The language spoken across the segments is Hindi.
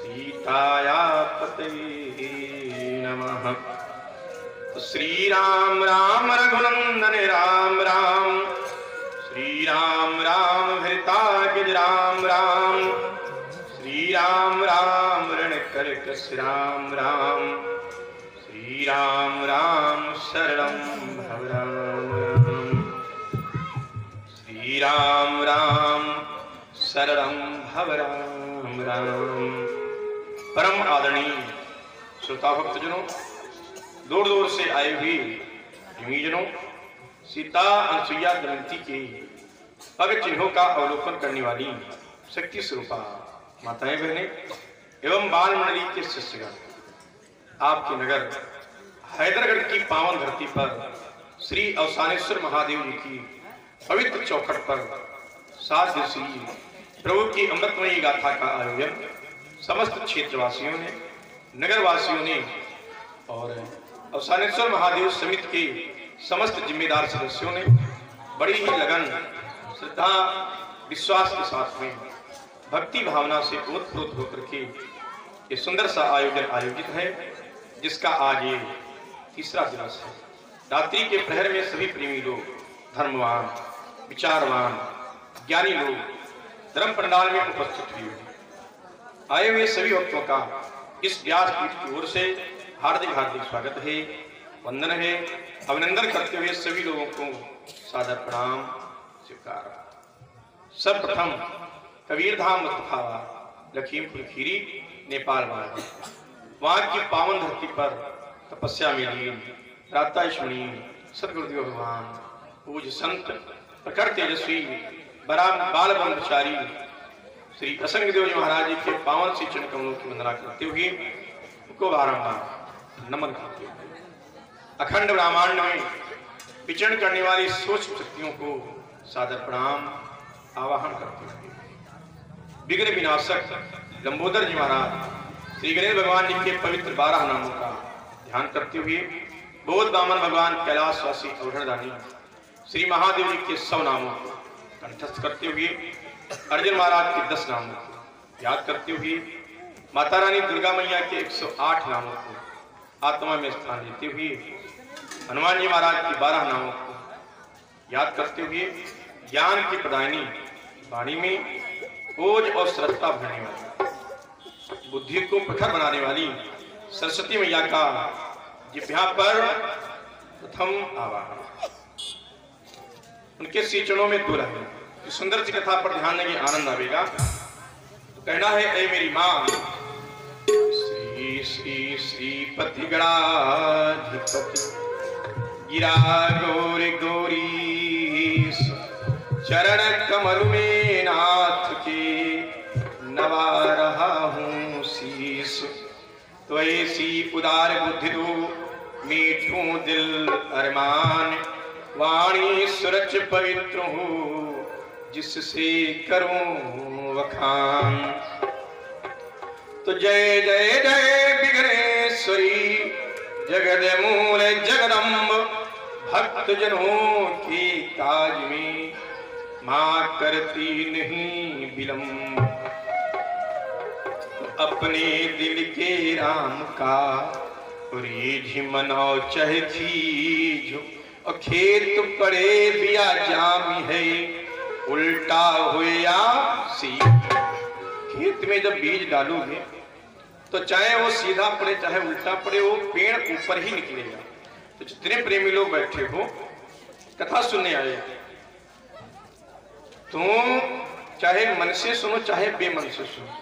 सीताया पतये नमः। श्री राम राम रघुनंदन राम राम, श्री राम राम भृतागिज राम राम, श्री राम राम ऋणकर्कश राम राम, श्री राम राम शरणं भव राम राम, श्री राम राम शरणं भव राम राम। परम आदरणीय श्रोता भक्तजनों, दूर दूर से आए हुए प्रेमीजनों, सीता अनुसुईया दमयंती के पग चिन्हों का अवलोकन करने वाली शक्ति स्वरूपा माताएं बहनें एवं बाल मंडली के शिष्यगण, आपके नगर हैदरगढ़ की पावन धरती पर श्री अवसानेश्वर महादेव जी की पवित्र चौखट पर 7 दिवसीय प्रभु की अमृतमयी गाथा का आयोजन समस्त क्षेत्रवासियों ने, नगरवासियों ने और अवसानेश्वर महादेव समिति के समस्त जिम्मेदार सदस्यों ने बड़ी ही लगन, श्रद्धा, विश्वास के साथ में भक्ति भावना से ओतप्रोत होकर के ये सुंदर सा आयोजन आयोजित है, जिसका आज ये तीसरा दिवस है। रात्रि के प्रहर में सभी प्रेमी लोग, धर्मवान, विचारवान, ज्ञानी लोग धर्म पंडाल में उपस्थित हुए। आए हुए सभी भक्तों का इस व्यासपीठ की ओर से हार्दिक हार्दिक स्वागत है, वंदन है, अभिनंदन करते हुए सभी लोगों को सादर प्रणाम स्वीकार। सर्वप्रथम कबीरधाम मुस्तफा लखीमपुर खीरी नेपाल वाला, वहां की पावन धरती पर तपस्या में लीन राताश्वनी सदगुरुदेव भगवान पूज्य संत प्रखर तेजस्वी बाल ब्रह्मचारी श्री असंग देव जी महाराज जी के पावन सी चरण कमलों की वंदना करते हुए उनको बारंबार नमन करते हुए अखंड ब्रह्मांड में विचरण करने वाली सूक्ष्म शक्तियों को सादर प्रणाम आवाहन करते हुए विघ्न विनाशक लंबोदर जी महाराज श्री गणेश भगवान जी के पवित्र 12 नामों का ध्यान करते हुए बौद्ध बामन भगवान कैलाशवासी अवधरदानी श्री महादेव जी के 100 नामों को कंठस्थ करते हुए अर्जुन महाराज के 10 नामों को याद करते हुए माता रानी दुर्गा मैया के 108 नामों को आत्मा में स्थान देते हुए हनुमान जी महाराज के 12 नामों को याद करते हुए ज्ञान की प्रदायिनी वाणी में ओज और श्रद्धा भरने वाली, बुद्धि को प्रखर बनाने वाली सरस्वती मैया का जिह्वा पर प्रथम आवाहन। उनके श्री चरणों में दो रहे सुंदर सी कथा पर ध्यान देंगे, आनंद आवेगा। तो कहना है, ऐ मेरी मां श्री श्री श्रीपति गणाधिपति गिरा गौरी गौरी चरण कमल में नाथ के नवा रहा हूं शीश। तो ऐसी उदार बुद्धि दो मीठों दिल अरमान, वाणी सुरच पवित्र हो जिससे करूं वखान। तो जय जय जय विघ्नेश्वरी जगद मूल जगदम्ब, भक्त जनों की काज में मां करती नहीं विलंब। अपने दिल के राम का रिझ मनो चहती जो, और खेत पड़े दिया जामी है उल्टा हुआ सी। खेत में जब बीज डालोगे तो चाहे वो सीधा पड़े चाहे उल्टा पड़े, वो पेड़ ऊपर ही निकलेगा। तो जितने प्रेमी लोग बैठे हो कथा सुनने आए, तुम चाहे मन से सुनो चाहे बेमन से सुनो,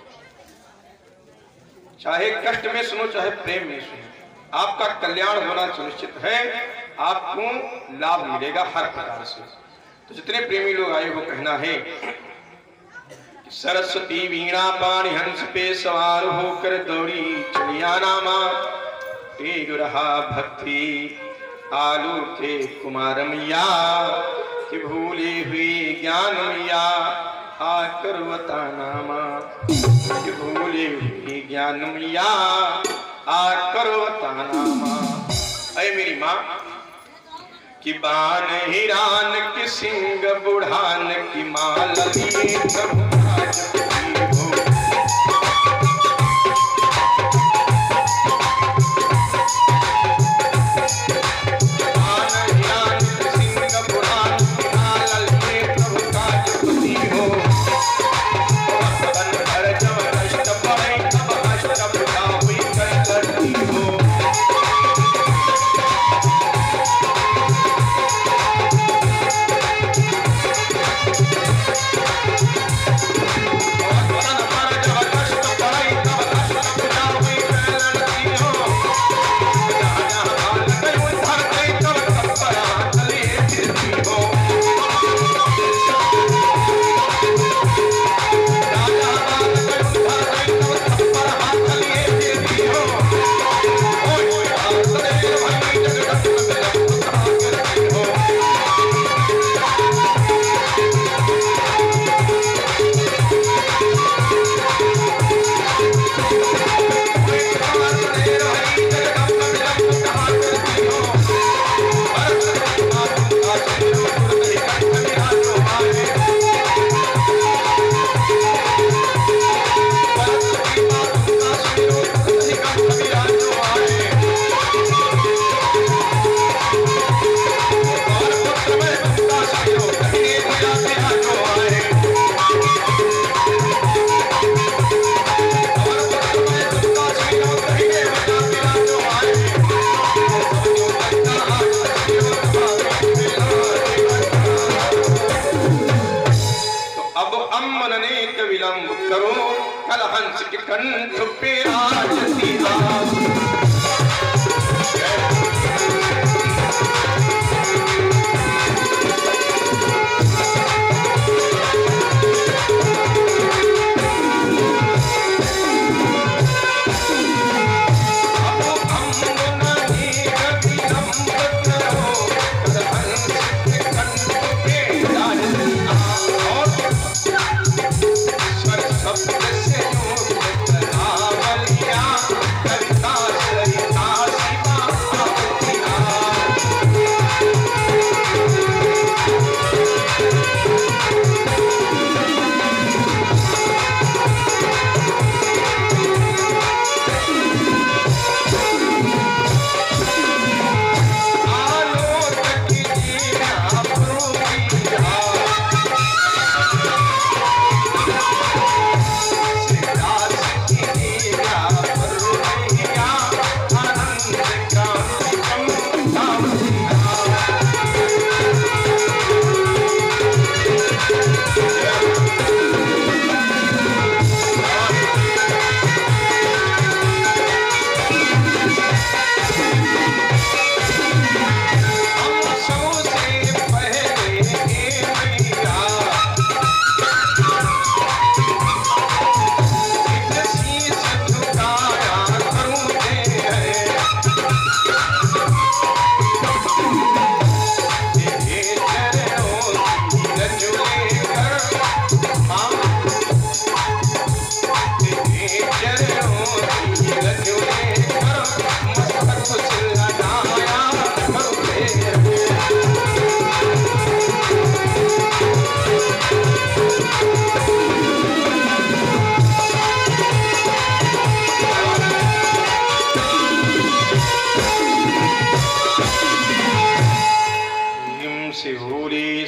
चाहे कष्ट में सुनो चाहे प्रेम में सुनो, आपका कल्याण होना सुनिश्चित है, आपको लाभ मिलेगा हर प्रकार से। तो जितने प्रेमी लोग आए वो कहना है, सरस्वती वीणा पाणी हंस पे सवार होकर दौड़ी चलिया नामा, तेग रहा भक्ति आलू के कुमार मैया, कि भूली हुई ज्ञान मैया आकर बताना मां, कि भूली हुई ज्ञान मैया आकर बताना मां। ऐ मेरी मां कि बान हिरान की सिंग बुढ़ान की माल लिए प्रभु हंस के कंठ पे राजती आप।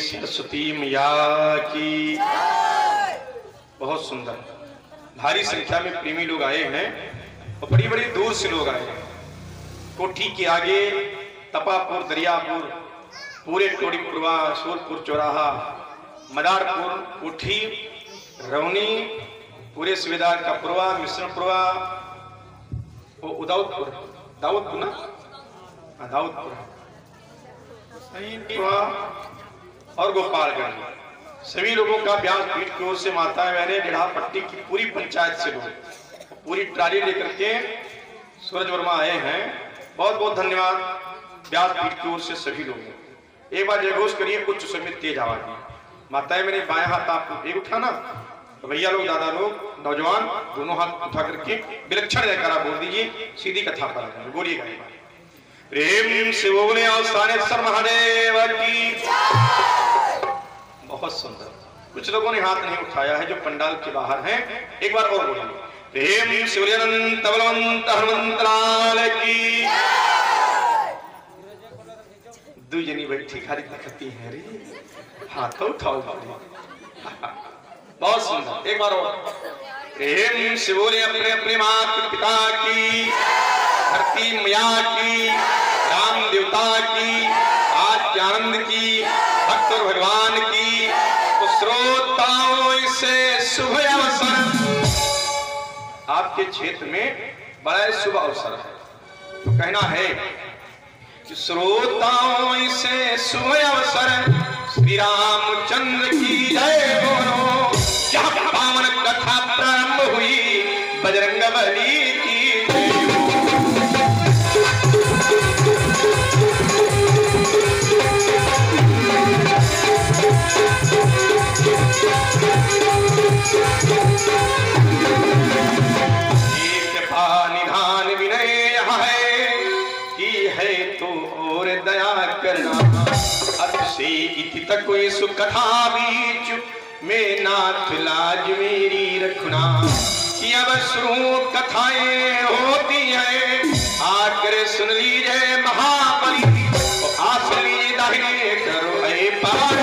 सरस्वती मैया की। बहुत सुंदर, भारी संख्या में प्रेमी लोग आए हैं और बड़ी बड़ी दूर से लोग आए हैं। कोठी के आगे तपापुर, दरियापुर, पूरे टोड़ीपुरवा, सूरपुर चौराहा, मदारपुर, कोठी, रवनी, पूरे सुबेदार का पुरवा, मिश्रणपुरवा, उदाउदपुर, दाऊदपुर ना, दाऊदपुर और गोपालगंज, सभी लोगों का व्यासपीठ की ओर से माता बहने डेढ़ा पट्टी की पूरी पंचायत से लोग पूरी ट्राली लेकर के सूरज वर्मा आए हैं। बहुत बहुत धन्यवाद व्यासपीठ की ओर से सभी लोग। एक बार जयघोष करिए कुछ समय तेज आवाज में। माताएं मेरे बाएं हाथ आप एक उठाना, तो भैया लोग, दादा लोग, नौजवान दोनों हाथ उठा करके विलक्षण जयकारा बोल दीजिए। सीधी कथा पर बोलिएगा। प्रेम से बोले और सानेश्वर महादेव की। बहुत सुंदर। कुछ लोगों ने हाथ नहीं उठाया है जो पंडाल के बाहर हैं। एक बार और बोलिए। प्रेम से अनंत बलवंत हनुमंत लाल की। दो जनी बैठी खाली दिखती है रे, हाथ उठाओ। बहुत सुंदर। एक बार और। प्रेम से बोले अपने अपने माता पिता की, धरती मैया की, राम देवता की, आत्यानंद की, भक्त और भगवान की। तो श्रोताओं से शुभ अवसर, आपके क्षेत्र में बड़ा शुभ अवसर है। तो कहना है कि श्रोताओं से शुभ अवसर, श्री रामचंद्र की जय बोलो। जहाँ पावन कथा प्रारंभ हुई, बजरंगबली की निधान विनय यहाँ है कि है तो और दया करना। अब से इति तक कोई सुकथा बीच में नाथ लाज मेरी रखना। कि अब शुरू कथाएं होती है, आकर सुन लीजिए महाबली। आस लीजिए दाहिने करो ऐ पार।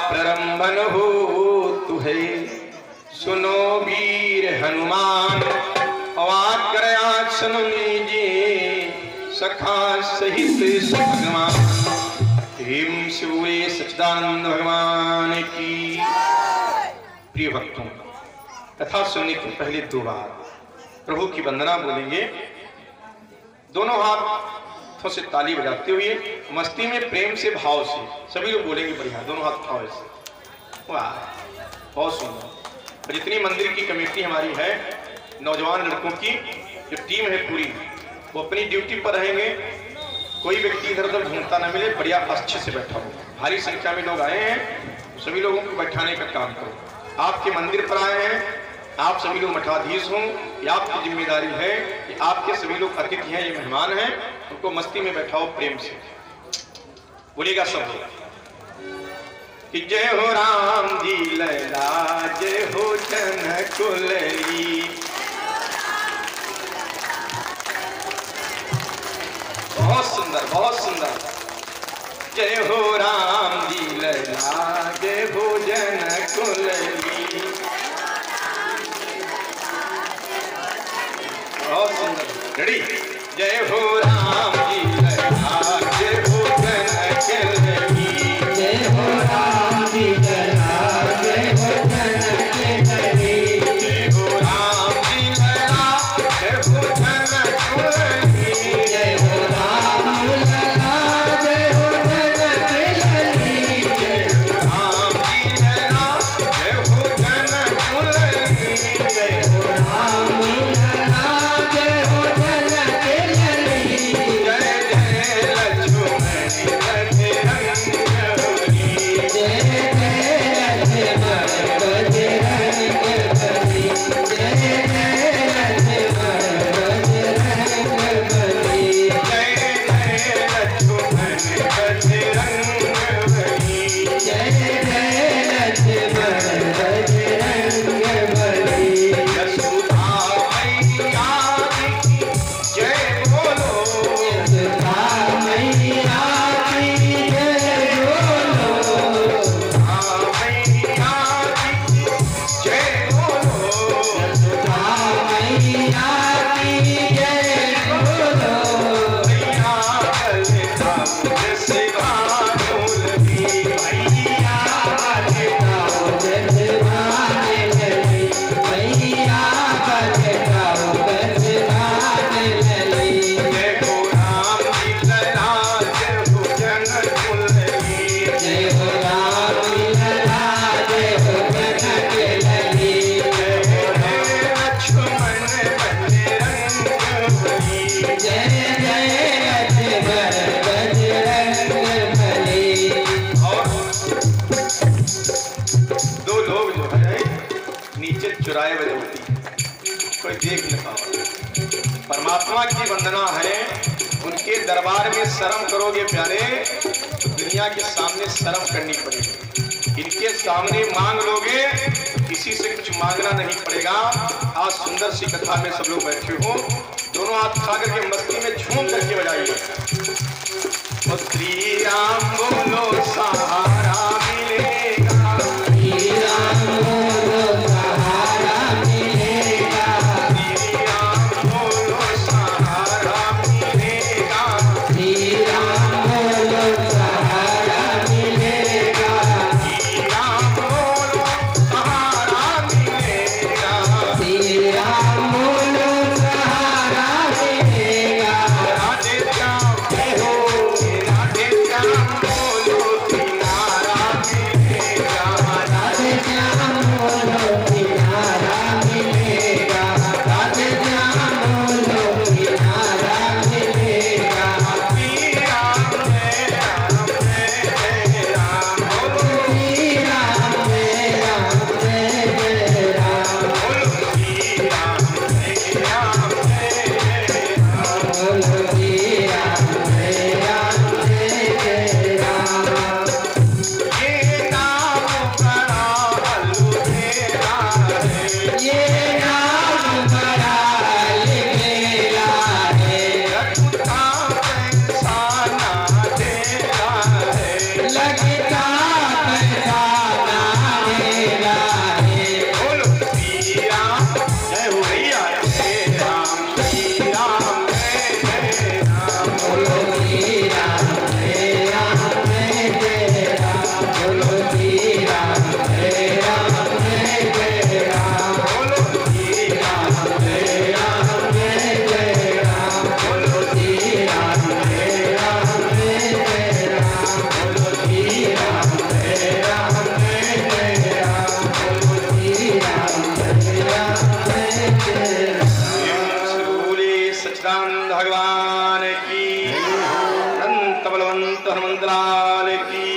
प्ररंभन हो तुहे सुनो वीर हनुमान। सुनो लीजिए सखा सहित भगवान प्रेम से हुए सच्चिदानंद भगवान की। प्रिय भक्तों, कथा सुनने के पहले 2 बार प्रभु की वंदना बोलेंगे। दोनों हाथों से ताली बजाते हुए मस्ती में प्रेम से भाव से सभी लोग बोलेंगे बढ़िया, दोनों हाथ उठाओ ऐसे। वाह, बहुत सुंदर। और जितनी मंदिर की कमेटी हमारी है, नौजवान लड़कों की जो टीम है पूरी, वो अपनी ड्यूटी पर रहेंगे। कोई व्यक्ति इधर उधर घूमता ना मिले, बढ़िया अच्छे से बैठा हो। भारी संख्या में लोग आए हैं, सभी लोगों को बैठाने का काम करो। आपके मंदिर पर आए हैं, आप सभी लोग मठाधीश हों, ये आपकी जिम्मेदारी है कि आपके सभी लोग अतिथि हैं, ये मेहमान हैं, उनको मस्ती में बैठाओ प्रेम से। बोलिएगा सब कि जय हो राम जी लला, जय हो जनकुलरी। बहुत सुंदर, बहुत सुंदर। जय हो राम जी लला, जय हो जनकुलरी। बहुत सुंदर। रेडी? जय हो राम जी लला, जय हो जनकुलरी। जय हो राम जी लला, जय हो जनकुलरी। जय हो राम जी लला, जय हो जनकुलरी। जय हो राम लला, जय हो जनकुलरी। जय हो राम जी लला, जय हो जनकुलरी। जय हो राम लला, जय हो जनकुलरी। जय जय लक्ष्मण बजरंगबली। जय जय लक्ष्मण बजरंगबली। जय जय लक्ष्मण बजरंगबली। जय जय लक्ष्मण बजरंगबली। जय जय लक्ष्मण बजरंगबली। यशोदा मैया की जय बोलो। यशोदा मैया की जय बोलो। यशोदा मैया की जय बोलो। यशोदा मैया की जय बोलो। मैया बलराम जैसे भानुलवी। मैया बलराम जैसे भानुलवी। मैया बलराम जैसे भानुलवी। जय हो राम जी लला, जय हो जनकुलरी। जय हो राम जी लला, जय हो जनकुलरी। जय जय लक्ष्मण बजरंगबली। जय जय लक्ष्मण बजरंगबली। और 2 लोग जो है नीचे चुराए हुए होती, कोई देख न पाओ। परमात्मा की वंदना है, उनके दरबार में शर्म करोगे प्यारे तो दुनिया के सामने शर्म करनी पड़ेगी। इनके सामने मांग लोगे तो किसी से कुछ मांगना नहीं पड़ेगा। आज सुंदर सी कथा में सब लोग बैठे हो, दोनों हाथ उठा करके मस्ती में झूम करके बजाइए। और श्री राम बोलो सहारा मिलेगा। श्री राम बोलो सहारा मिलेगा। श्री राम बोलो सहारा मिलेगा। श्री राम बोलो सहारा मिलेगा। श्री राम बोलो सहारा मिलेगा। श्री राम बोलो सहारा मिलेगा। राधे श्याम जय हो, राधे श्याम बोलो किनारा भगवान की, संत बलवंत हनुमंत लाल की।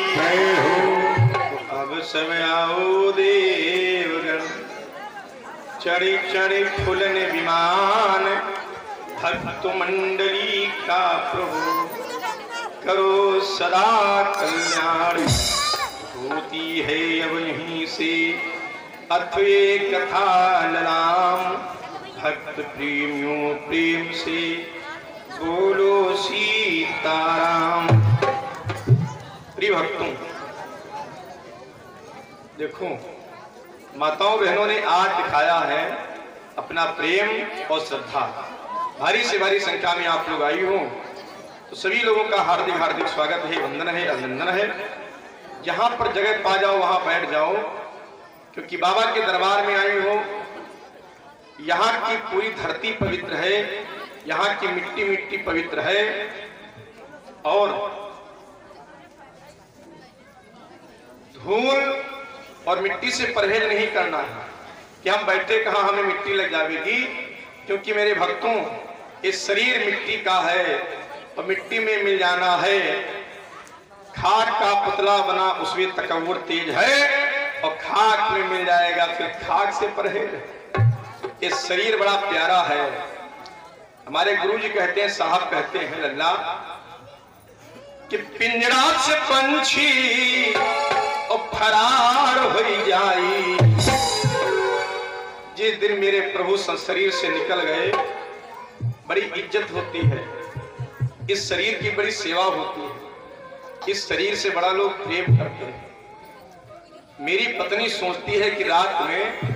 अब समय आओ देवगण, चढ़ी चढ़ी फुलन विमान, भक्त मंडली का प्रभु करो सदा कल्याण। होती है अब यहीं से अथवे कथा ललाम, भक्त प्रेमियों प्रेम से बोलो सीताराम। प्रिय भक्तों, देखो माताओं बहनों ने आज दिखाया है अपना प्रेम और श्रद्धा। भारी से भारी संख्या में आप लोग आई हो, तो सभी लोगों का हार्दिक हार्दिक स्वागत है, वंदन है, अभिनंदन है। जहां पर जगह पा जाओ वहां बैठ जाओ, क्योंकि बाबा के दरबार में आई हो। यहाँ की पूरी धरती पवित्र है, यहाँ की मिट्टी मिट्टी पवित्र है, और धूल और मिट्टी से परहेज नहीं करना है कि हम बैठे कहाँ हमें मिट्टी लग जाएगी। क्योंकि मेरे भक्तों, इस शरीर मिट्टी का है और मिट्टी में मिल जाना है। खाक का पुतला बना उसमें तकव्वुर तेज है, और खाक में मिल जाएगा फिर खाक से परहेज। ये शरीर बड़ा प्यारा है। हमारे गुरु जी कहते हैं, साहब कहते हैं लल्ला कि पिंजरा से पंछी और फरार हो जाई। जिस दिन मेरे प्रभु शरीर से निकल गए, बड़ी इज्जत होती है, इस शरीर की बड़ी सेवा होती है, इस शरीर से बड़ा लोग प्रेम करते हैं। मेरी पत्नी सोचती है कि रात में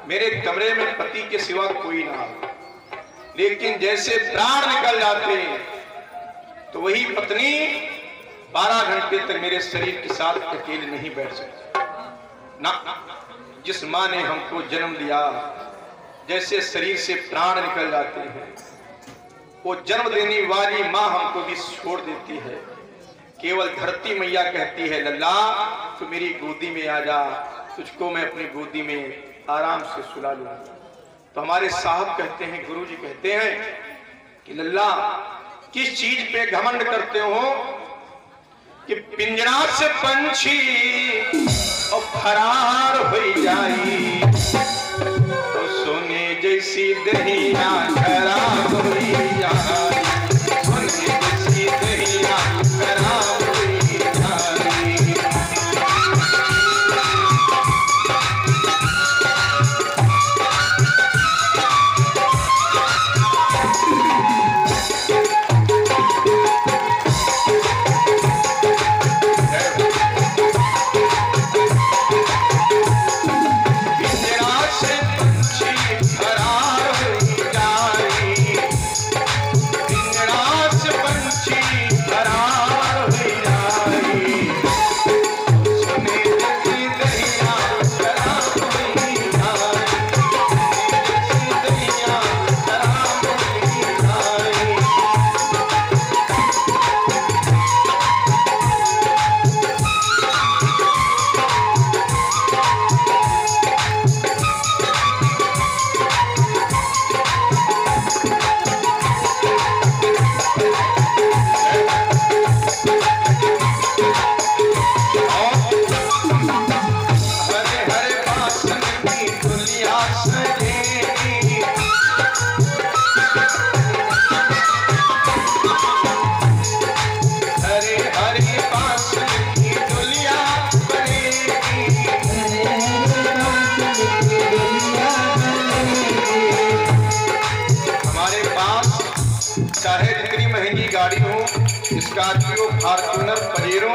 मेरे कमरे में पति के सिवा कोई ना हो, लेकिन जैसे प्राण निकल जाते हैं तो वही पत्नी 12 घंटे तक मेरे शरीर के साथ अकेले नहीं बैठ सकती ना। जिस माँ ने हमको जन्म दिया, जैसे शरीर से प्राण निकल जाते हैं, वो जन्म देने वाली माँ हमको भी छोड़ देती है। केवल धरती मैया कहती है, लल्ला तू मेरी गोदी में आ जा, तुझको मैं अपनी गोदी में आराम से सुला लूंगा। तो हमारे साहब कहते हैं, गुरु जी कहते हैं कि लल्ला किस चीज पे घमंड करते हो कि पिंजरा से पंछी और फरार हो जाई, तो सोने जैसी दहिया खराब हो जाई, सोने जैसी दहिया खराब हो जाई। चाहे जितनी महंगी गाड़ी हो, स्कॉर्पियो, फॉर्च्यूनर, पजेरो,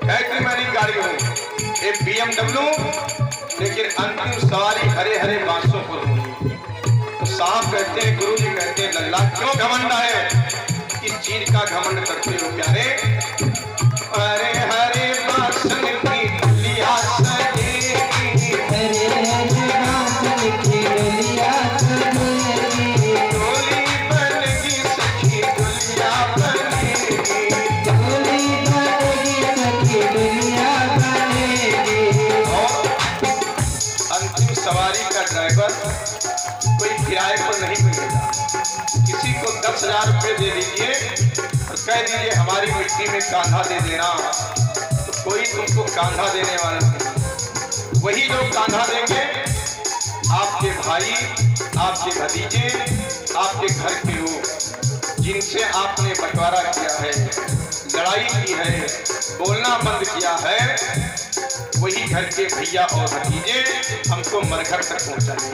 चाहे जितनी महंगी गाड़ी हो, एक BMW, लेकिन अंतिम सवारी हरे हरे बांसों पर होगी। तो साहब कहते हैं, गुरु जी कहते हैं, लल्ला क्यों घमंड है, किस चीज का घमंड करते हो प्यारे? हरे हरे बांसन की डुलिया सजेगी, हरे हरे बांसन की डुलिया सजेगी, डोली बनेगी सखी डुलिया बनेगी, डोली बनेगी सखी डुलिया बनेगी। और अंतिम सवारी का ड्राइवर कोई किराए पर नहीं मिलेगा, किसी को 10,000 रुपये दे दीजिए और कह दीजिए हमारी मिट्टी में कांधा दे देना, तो कोई तुमको कांधा देने वाला नहीं। वही लोग कांधा देंगे आपके भाई, आपके भतीजे, आपके घर के लोग जिनसे आपने बंटवारा किया है, लड़ाई की है, बोलना बंद किया है, वही घर के भैया और भतीजे हमको मरघट तक पहुंचाएंगे।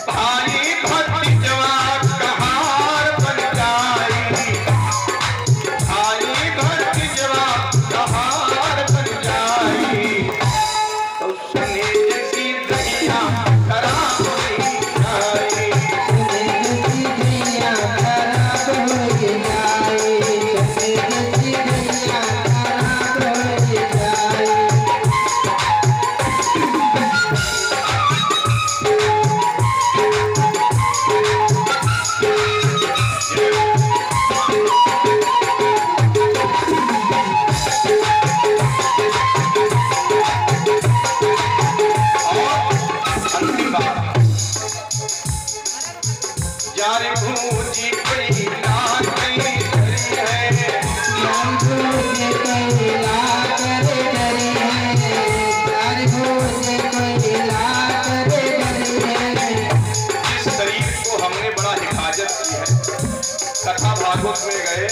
भाई भतीजवा कहार बन जाई, भाई भतीजवा कहार बन जाई, तो सुने जैसी दहिया खराब हो जाए, सुने जैसी दहिया खराब हो जाए, सुने जैसी दहिया खराब हो जाए। यार भूजी कोई लाल नहीं करी है, यार भूजे कोई लाल करे डरी है, यार भूजे कोई लाल करे डरी है। इस शरीर को हमने बड़ा हिफाजत की है। कथा भागवत में गए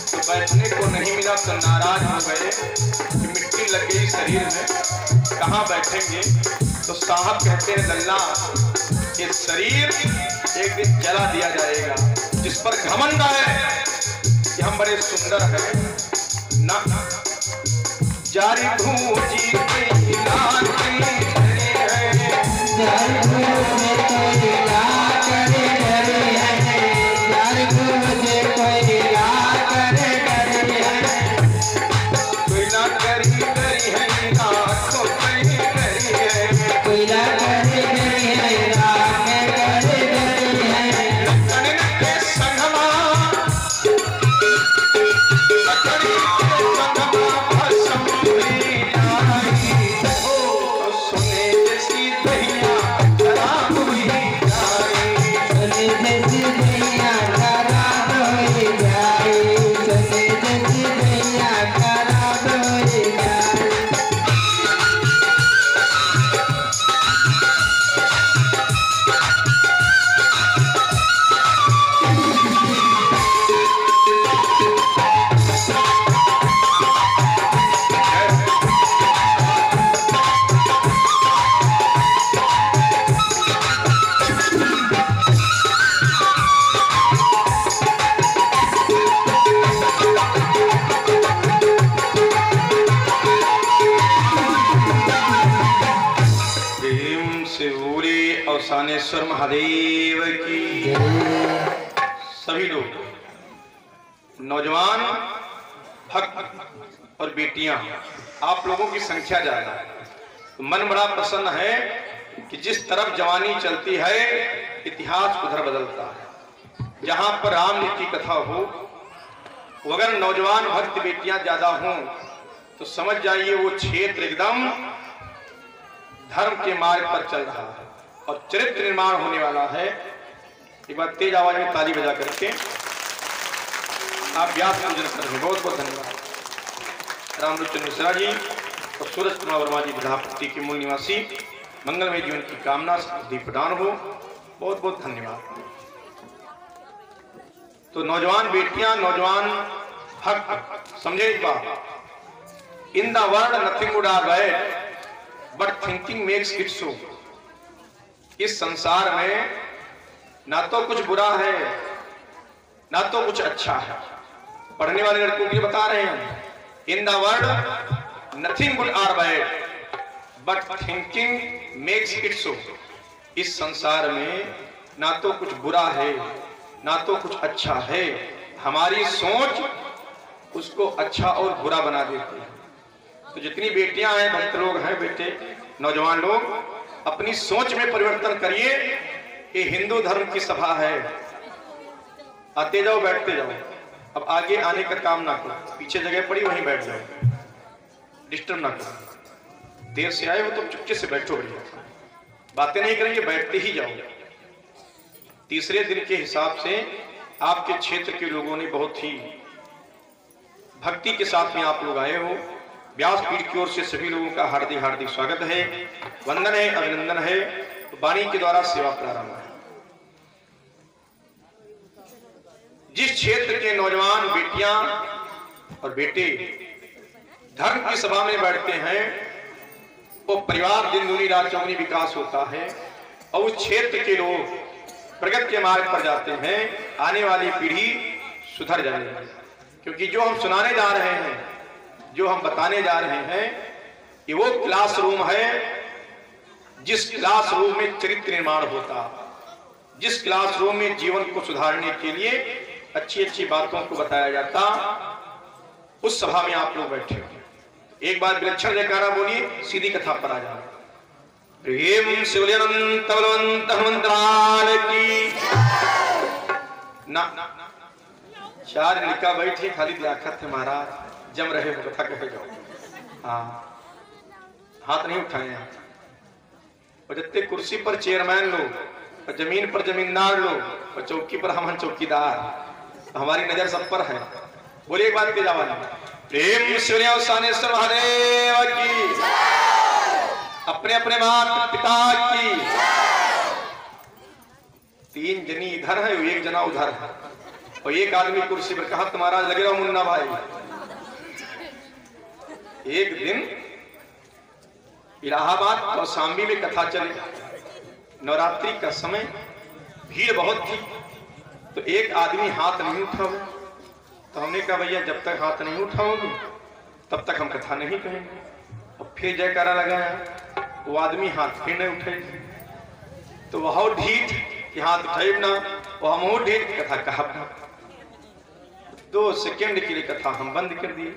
तो बैठने को नहीं मिला तो नाराज हो गए कि मिट्टी लग गई शरीर में, कहाँ बैठेंगे। तो साहब कहते हैं लल्ला ये शरीर एक दिन जला दिया जाएगा, जिस पर घमंड है कि हम बड़े सुंदर हैं ना। जारी भूजी कोई लाल नहीं करी है, यार भूजे कोई लाल करे डरी है, यार भूजे कोई लाल करे डरी है। कोई ना करी करी है ना तो करी करी है, कोयला करे डरी है, राख करे डरी है। लकड़न के संगमा, लकड़ी के संगमा भस्म हुई जाई, ओ सुने जैसी दहिया खराब हुई जाई, सुने जैसी दहिया खराब हो जाए, सुने जैसी दहिया खराब हो जाए। प्रेम से बोले अवसानेश्वर महादेव की। सभी लोग नौजवान भक्त और बेटियां, आप लोगों की संख्या ज्यादा है तो मन बड़ा प्रसन्न है कि जिस तरफ जवानी चलती है इतिहास उधर बदलता है। जहां पर राम जी की कथा हो, अगर नौजवान भक्त बेटियां ज्यादा हों तो समझ जाइए वो क्षेत्र एकदम धर्म के मार्ग पर चल रहा है और चरित्र निर्माण होने वाला है। एक बार तेज आवाज में ताली बजा करके आप व्यास पूजन कर रहे हैं। बहुत बहुत धन्यवाद। रामलोचन मिश्रा जी और सूरज कुमार वर्मा जी विधापति के मूल निवासी, मंगलमय जीवन की कामना से प्रदान हो। बहुत बहुत धन्यवाद। तो नौजवान बेटियां, नौजवान भक्त समझे एक बात, in the world nothing good are bad but thinking makes it so. इस संसार में ना तो कुछ बुरा है ना तो कुछ अच्छा है। पढ़ने वाले लड़कों के लिए बता रहे हैं, in the world nothing good are bad but thinking makes it so. इस संसार में ना तो कुछ बुरा है ना तो कुछ अच्छा है, हमारी सोच उसको अच्छा और बुरा बना देती है। तो जितनी बेटियां हैं, भक्त लोग हैं, बेटे नौजवान लोग, अपनी सोच में परिवर्तन करिए। ये हिंदू धर्म की सभा है, आते जाओ बैठते जाओ। अब आगे आने का काम ना करो, पीछे जगह पड़ी वहीं बैठ जाओ, डिस्टर्ब ना करो। देर से आए हो तो चुपके से बैठो, बढ़िया बातें नहीं करेंगे, बैठते ही जाओ। तीसरे दिन के हिसाब से आपके क्षेत्र के लोगों ने बहुत ही भक्ति के साथ में आप लोग आए हो। व्यासपीठ की ओर से सभी लोगों का हार्दिक हार्दिक स्वागत है, वंदन है, अभिनंदन है। तो वाणी के द्वारा सेवा प्रारंभ है। जिस क्षेत्र के नौजवान बेटियां और बेटे धर्म की सभा में बैठते हैं वो परिवार दिन दूनी रात चौगुनी विकास होता है और उस क्षेत्र के लोग प्रगति के मार्ग पर जाते हैं। आने वाली पीढ़ी सुधर जाएगी, क्योंकि जो हम सुनाने जा रहे हैं, जो हम बताने जा रहे हैं, ये वो क्लासरूम है जिस क्लासरूम में चरित्र निर्माण होता, जिस क्लासरूम में जीवन को सुधारने के लिए अच्छी अच्छी बातों को बताया जाता। उस सभा में आप लोग बैठे हो। एक बार विलक्षण जयकारा बोलिए, सीधी कथा पर आ जाए। प्रेम शिवलियनंत बलवंत हनुमंतलाल की ना। चार लिखा बैठे खाली लियाकत है महाराज, जम रहे हो कथा कहे जाओ। हाँ, हाथ नहीं उठाए हैं। और जितने कुर्सी पर चेयरमैन लोग और जमीन पर जमींदार लोग और चौकी पर हम चौकीदार, हमारी नजर सब पर है। बोलिए एक बात के जवाब। प्रेम सूर्यवसानेश्वर महादेव की, अपने अपने माता पिता की। तीन जनी इधर है, एक जना उधर है और एक आदमी कुर्सी पर। कहा तुम्हारा लगे रहो मुन्ना भाई। एक दिन इलाहाबाद कौशाम्बी में कथा चली, नवरात्रि का समय, भीड़ बहुत थी। तो एक आदमी हाथ नहीं उठाओ, तो हमने कहा भैया जब तक हाथ नहीं उठाओगे तब तक हम कथा नहीं कहेंगे। और फिर जयकारा लगाया, वो आदमी हाथ फिर नहीं उठे। तो वह ढीठ कि हाथ उठाए ना, वो हम ढीठ कथा कहा। 2 सेकंड के लिए कथा हम बंद कर दिए।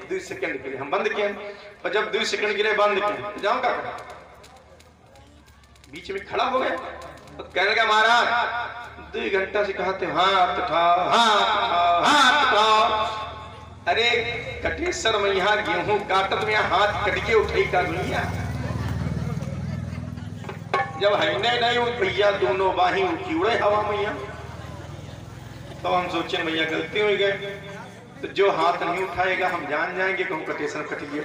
2 सेकंड के लिए हम बंद किए। और जब 2 सेकंड के लिए बंद किए तो जाओ क्या कहा, बीच में खड़ा हो गया। तो कहने लगा महाराज 2 घंटा से कहते हाथ उठाओ, हाथ हाथ उठाओ। अरे कटेश्वर मैया गेहूं काटत में हाथ कटके उठाई का भैया। जब है नहीं भैया दोनों बाही उठी उड़े हवा मैया। तो हम सोचे मैया गलती हो गए। तो जो हाथ नहीं उठाएगा हम जान जाएंगे कि हम कटेश्वर कट गए।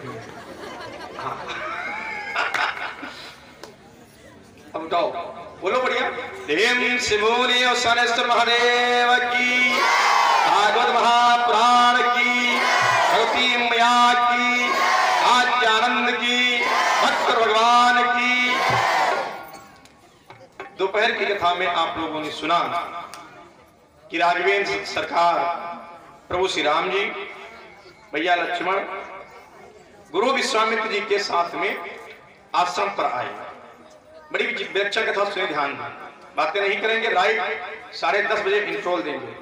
हाँ। अब उठाओ, बोलो बढ़िया। प्रेम से बोलिए सनेश्वर महादेव की, भागवत महापुराण की, भगवती मैया की, आनंद की, भक्त भगवान की। दोपहर की कथा में आप लोगों ने सुना कि राघवेंद्र सरकार प्रभु श्री राम जी, भैया लक्ष्मण, गुरु विश्वामित्र जी के साथ में आश्रम पर आए। बड़ी विलक्षण कथा सुने, ध्यान दें, बातें नहीं करेंगे। राइट 10:30 बजे इंट्रोल देंगे।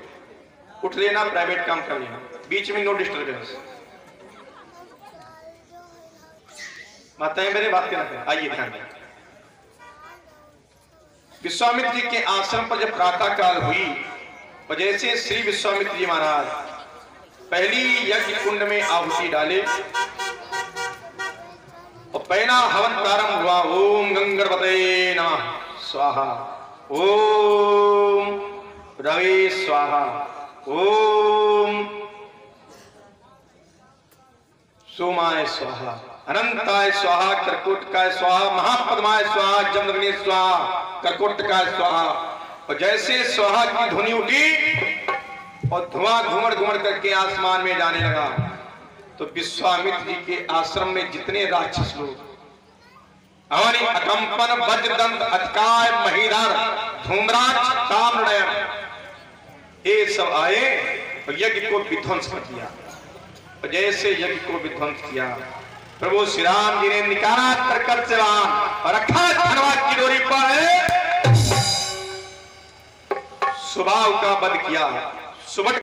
उठ लेना, प्राइवेट काम कर लेना, बीच में नो डिस्टर्बेंस। माताएं मेरे बातें ना करें। आइए ध्यान दें। विश्वामित्र जी के आश्रम पर जब प्रातः काल हुई और जैसे श्री विश्वामित्र जी महाराज पहली यज्ञ कुंड में आहुति डाले और पहला हवन प्रारंभ हुआ। ओम गंगणपते नमः स्वाहा, ओम रवे स्वाहा, ओम सोमाय स्वाहा, अनंताय स्वाहा, कर्कोटकाय स्वाहा, महापद्माय स्वाहा, जमदग्नि स्वाहा, कर्कोटकाय स्वाहा। और जैसे स्वाहा की ध्वनि उठी और धुआं घुमड़ घुमड़ करके आसमान में जाने लगा, तो विश्वामित्र जी के आश्रम में जितने राक्षस लोग अवनि, अकंपन, वज्रदंत, अतिकाय, महीधर, धूम्राक्ष, ताम्रनयन, ये सब आए और यज्ञ को विध्वंस कर दिया। और जैसे यज्ञ को विध्वंस किया, प्रभु श्री राम जी ने निकाला तरकत से राम और रखा धनवाद की डोरी पर, सुबाहु का वध किया। सुबह